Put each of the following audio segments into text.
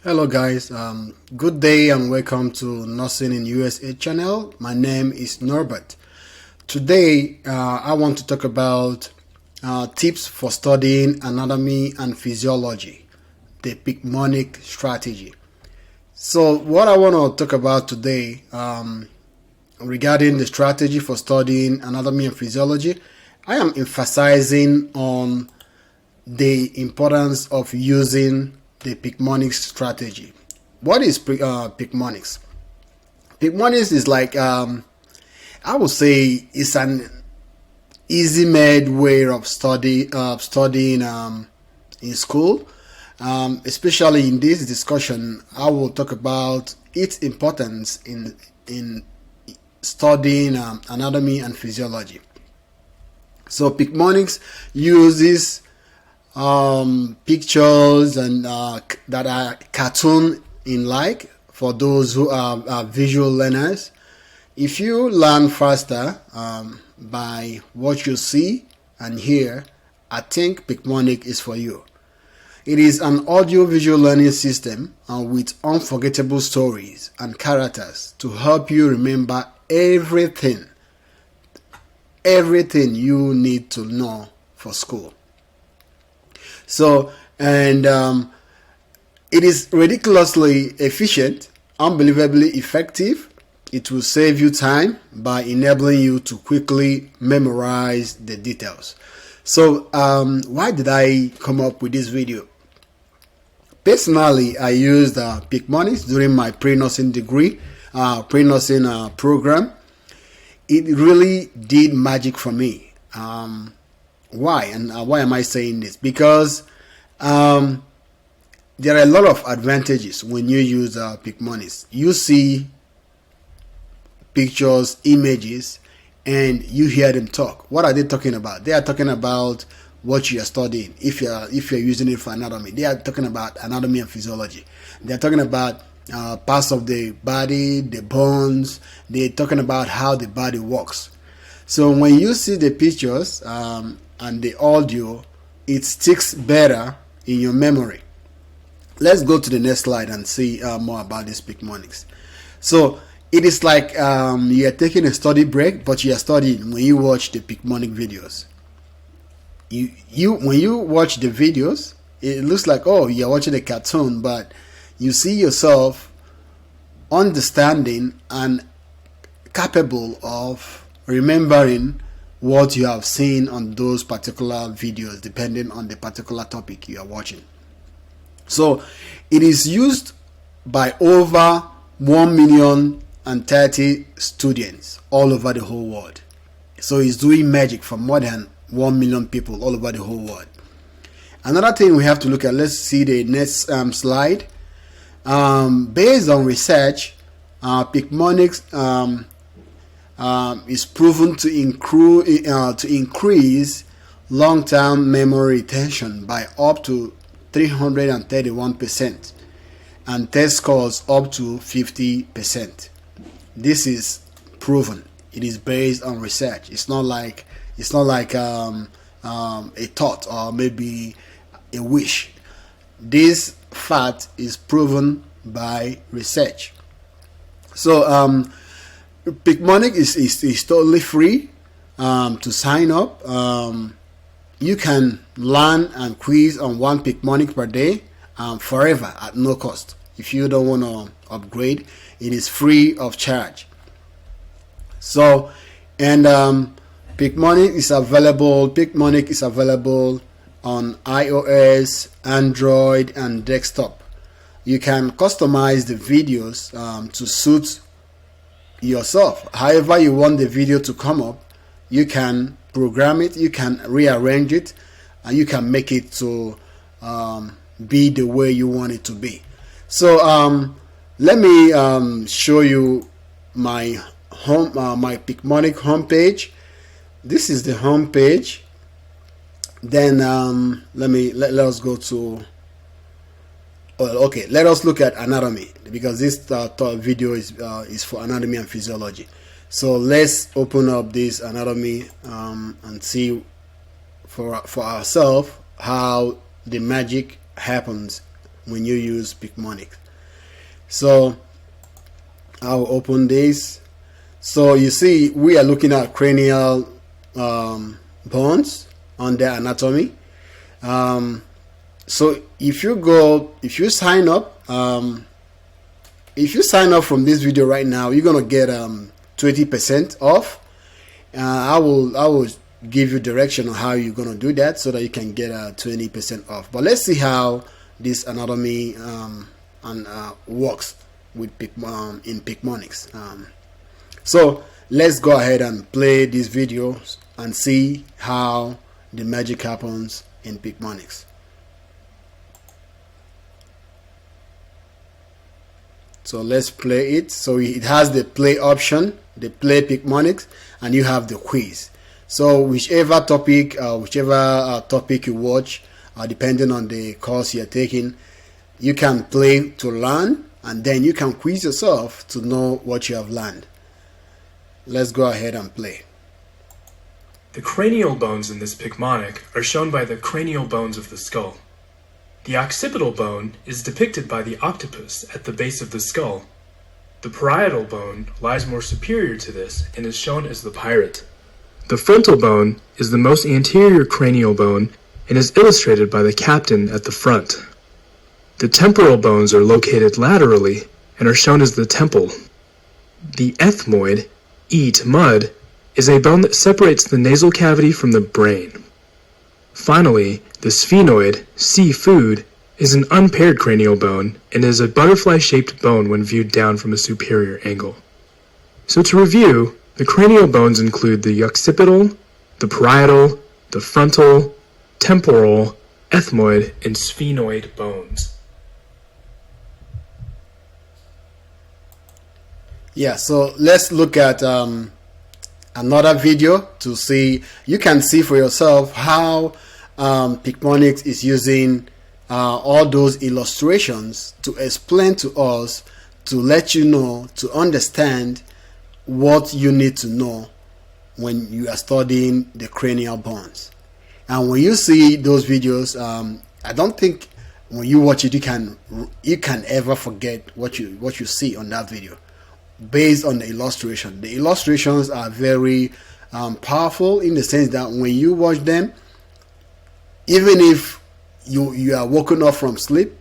Hello guys, good day and welcome to Nursing in USA channel. My name is Norbert. Today I want to talk about tips for studying anatomy and physiology, the Picmonic strategy. So what I want to talk about today regarding the strategy for studying anatomy and physiology, I am emphasizing on the importance of using the Picmonic strategy. What is Picmonics? Picmonics is like I would say it's an easy-made way of studying in school. Especially in this discussion, I will talk about its importance in studying anatomy and physiology. So Picmonics uses pictures and that are cartoon in like for those who are visual learners. If you learn faster by what you see and hear, I think Picmonic is for you. It is an audio-visual learning system with unforgettable stories and characters to help you remember everything you need to know for school. So, and it is ridiculously efficient, unbelievably effective. It will save you time by enabling you to quickly memorize the details. So, why did I come up with this video? Personally, I used Picmonics during my pre-nursing degree, pre-nursing program. It really did magic for me. Why? And why am I saying this? Because there are a lot of advantages when you use Picmonics. You see pictures, images, and you hear them talk. What are they talking about? They are talking about what you are studying. If you're using it for anatomy, they are talking about anatomy and physiology. They are talking about parts of the body, the bones. They are talking about how the body works. So when you see the pictures and the audio, it sticks better in your memory. Let's go to the next slide and see more about this Picmonics. So it is like you are taking a study break, but you are studying when you watch the Picmonic videos. When you watch the videos, it looks like, oh, you're watching a cartoon, but you see yourself understanding and capable of remembering what you have seen on those particular videos, depending on the particular topic you are watching. So it is used by over 1,030,000 students all over the whole world. So it's doing magic for more than 1 million people all over the whole world. Another thing we have to look at, let's see the next slide. Based on research, Picmonics is proven to increase long-term memory retention by up to 331% and test scores up to 50%. This is proven. It is based on research. It's not like a thought or maybe a wish. This fact is proven by research. So Picmonic is totally free to sign up. You can learn and quiz on one Picmonic per day forever at no cost. If you don't want to upgrade, it is free of charge. So, and Picmonic is available on iOS, Android, and desktop. You can customize the videos to suit yourself. However you want the video to come up, you can program it, you can rearrange it, and you can make it to be the way you want it to be. So let me show you my my Picmonic homepage. This is the homepage. Then let us go to okay, let us look at anatomy, because this video is for anatomy and physiology. So let's open up this anatomy and see for ourselves how the magic happens when you use Picmonic. So I'll open this. So you see, we are looking at cranial bones on their anatomy. So if you sign up from this video right now, you're gonna get 20% off. I will give you direction on how you're gonna do that so that you can get 20% off. But let's see how this anatomy works with in Picmonics. So let's go ahead and play this video and see how the magic happens in Picmonics. So let's play it. So it has the play option, the play Picmonics, and you have the quiz. So whichever topic you watch, depending on the course you're taking, you can play to learn, and then you can quiz yourself to know what you have learned. Let's go ahead and play. The cranial bones in this Picmonic are shown by the cranial bones of the skull. The occipital bone is depicted by the octopus at the base of the skull. The parietal bone lies more superior to this and is shown as the pirate. The frontal bone is the most anterior cranial bone and is illustrated by the captain at the front. The temporal bones are located laterally and are shown as the temple. The ethmoid, eat mud, is a bone that separates the nasal cavity from the brain. Finally, the sphenoid, see food, is an unpaired cranial bone and is a butterfly-shaped bone when viewed down from a superior angle. So to review, the cranial bones include the occipital, the parietal, the frontal, temporal, ethmoid, and sphenoid bones. Yeah, so let's look at another video to see. You can see for yourself how Picmonics is using all those illustrations to explain to us, to let you know, to understand what you need to know when you are studying the cranial bones. And when you see those videos, I don't think when you watch it you can ever forget what you see on that video, based on the illustration. The illustrations are very powerful, in the sense that when you watch them, even if you are woken up from sleep,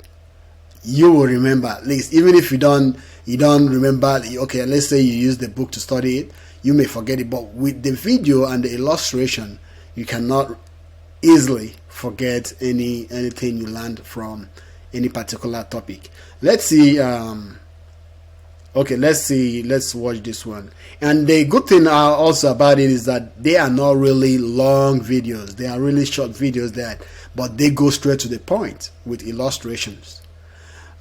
you will remember. At least, even if you don't remember, okay, let's say you use the book to study it, you may forget it, but with the video and the illustration, you cannot easily forget anything you learned from any particular topic. Let's see. Okay, let's watch this one. And the good thing also about it is that they are not really long videos. They are really short videos, but they go straight to the point with illustrations.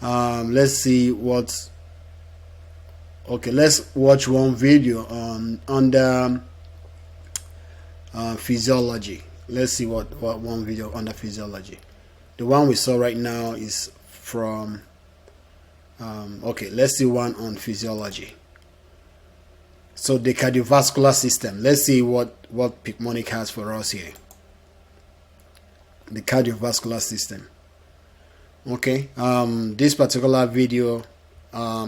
Let's see what. Okay, let's watch one video under physiology. Let's see what one video under physiology. The one we saw right now is from. Okay, let's see one on physiology. So the cardiovascular system. Let's see what Picmonic has for us here. The cardiovascular system. Okay, this particular video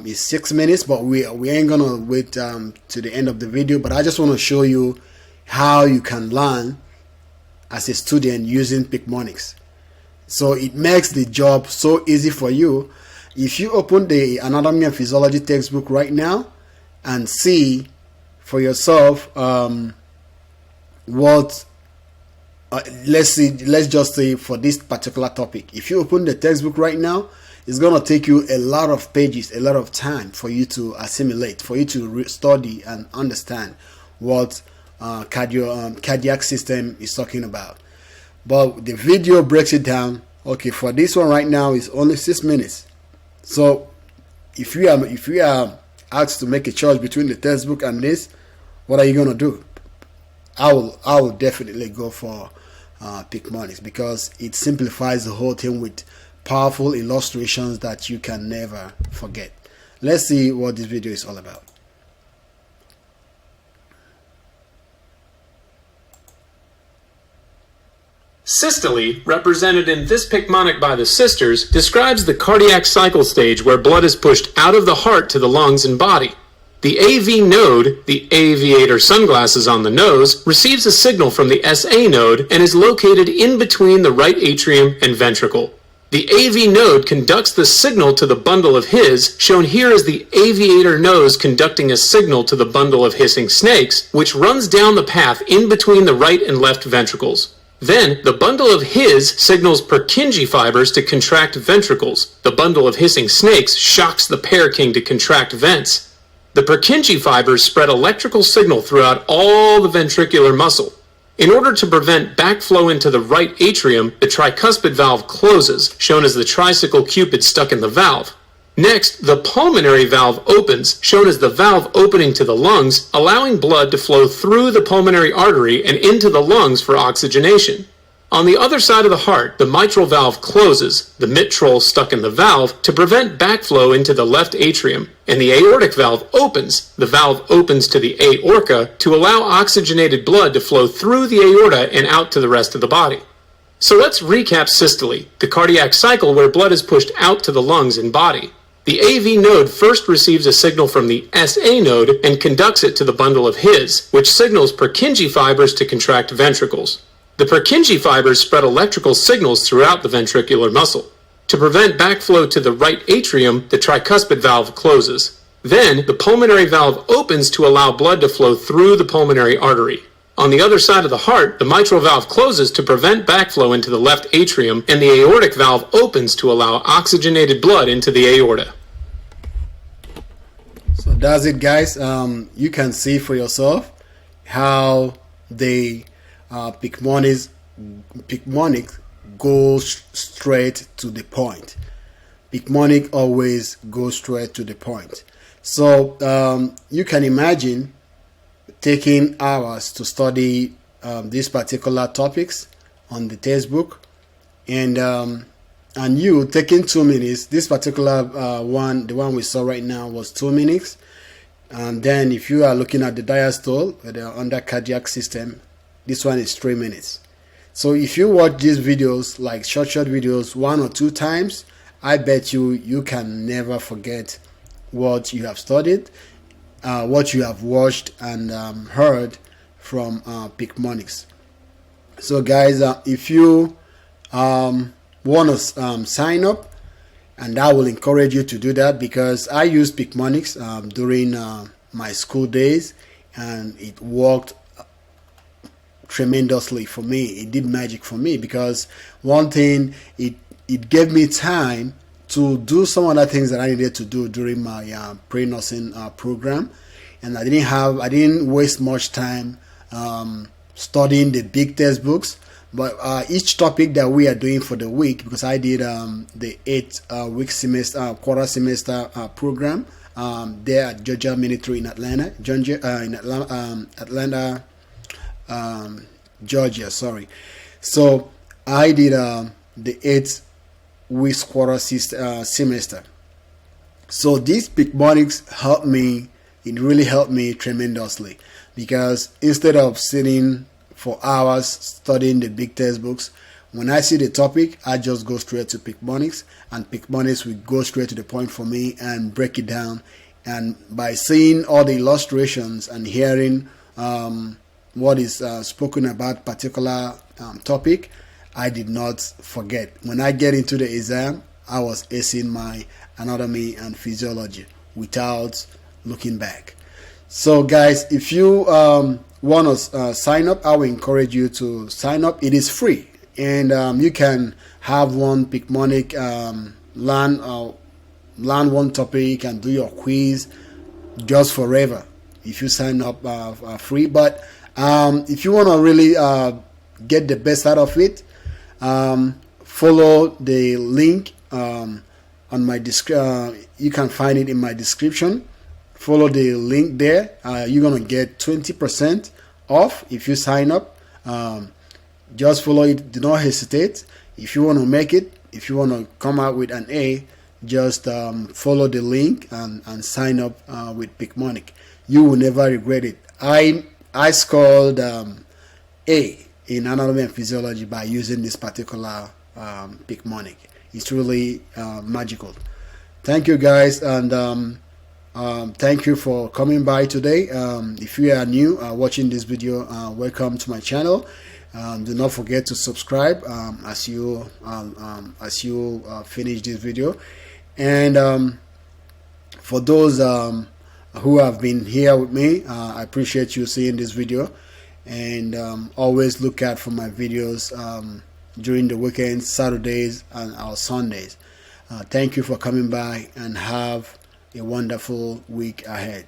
is 6 minutes, but we ain't gonna wait to the end of the video. But I just want to show you how you can learn as a student using Picmonics. So it makes the job so easy for you. If you open the anatomy and physiology textbook right now and see for yourself let's just say for this particular topic, if you open the textbook right now, it's going to take you a lot of pages, a lot of time for you to assimilate, for you to study and understand what cardiac system is talking about. But the video breaks it down. Okay, for this one right now is only 6 minutes. So if you are asked to make a choice between the textbook and this, what are you going to do? I will definitely go for Picmonics, because it simplifies the whole thing with powerful illustrations that you can never forget. Let's see what this video is all about. Systole, represented in this Picmonic by the sisters, describes the cardiac cycle stage where blood is pushed out of the heart to the lungs and body. The AV node, the aviator sunglasses on the nose, receives a signal from the SA node and is located in between the right atrium and ventricle. The AV node conducts the signal to the bundle of His, shown here as the aviator nose conducting a signal to the bundle of hissing snakes, which runs down the path in between the right and left ventricles. Then, the bundle of His signals Purkinje fibers to contract ventricles. The bundle of hissing snakes shocks the paraking to contract vents. The Purkinje fibers spread electrical signal throughout all the ventricular muscle. In order to prevent backflow into the right atrium, the tricuspid valve closes, shown as the tricycle cupid stuck in the valve. Next, the pulmonary valve opens, shown as the valve opening to the lungs, allowing blood to flow through the pulmonary artery and into the lungs for oxygenation. On the other side of the heart, the mitral valve closes, the mitral stuck in the valve, to prevent backflow into the left atrium, and the aortic valve opens. The valve opens to the aorta to allow oxygenated blood to flow through the aorta and out to the rest of the body. So let's recap systole, the cardiac cycle where blood is pushed out to the lungs and body. The AV node first receives a signal from the SA node and conducts it to the bundle of His, which signals Purkinje fibers to contract ventricles. The Purkinje fibers spread electrical signals throughout the ventricular muscle. To prevent backflow to the right atrium, the tricuspid valve closes. Then, the pulmonary valve opens to allow blood to flow through the pulmonary artery. On the other side of the heart, the mitral valve closes to prevent backflow into the left atrium, and the aortic valve opens to allow oxygenated blood into the aorta. So that's it, guys. You can see for yourself how the Picmonic goes straight to the point. Picmonic always goes straight to the point. So you can imagine taking hours to study these particular topics on the textbook, and you taking 2 minutes. This particular one, the one we saw right now, was 2 minutes. And then if you are looking at the diastole, the under cardiac system, this one is 3 minutes. So if you watch these videos, like short videos, 1 or 2 times, I bet you can never forget what you have studied, what you have watched and heard from Picmonics. So guys, if you want to sign up, and I will encourage you to do that, because I used Picmonics during my school days, and it worked tremendously for me. It did magic for me, because one thing, it gave me time to do some other things that I needed to do during my pre-nursing program, and I didn't waste much time studying the big textbooks. But each topic that we are doing for the week, because I did the 8-week semester, quarter semester program there at Georgia Military in Atlanta, Georgia. Sorry. So I did the 8-week quarter semester. So these Picmonics helped me. It really helped me tremendously, because instead of sitting for hours studying the big textbooks, when I see the topic, I just go straight to Picmonics, and Picmonics will go straight to the point for me and break it down. And by seeing all the illustrations and hearing what is spoken about particular topic, I did not forget. When I get into the exam, I was acing my anatomy and physiology without looking back. So guys, if you want to sign up, I will encourage you to sign up. It is free, and you can have one Picmonic, learn one topic and do your quiz just forever if you sign up free. But if you want to really get the best out of it, follow the link on my you can find it in my description. Follow the link there. You're gonna get 20% off if you sign up. Just follow it. Do not hesitate. If you want to make it, if you want to come out with an A, just follow the link and sign up with Picmonic. You will never regret it. I scored A in anatomy and physiology by using this particular Picmonic. It's really magical. Thank you guys, and thank you for coming by today. If you are new watching this video, welcome to my channel. Do not forget to subscribe as you finish this video. And for those who have been here with me, I appreciate you seeing this video, and always look out for my videos during the weekends, Saturdays and our Sundays. Thank you for coming by, and have a wonderful week ahead.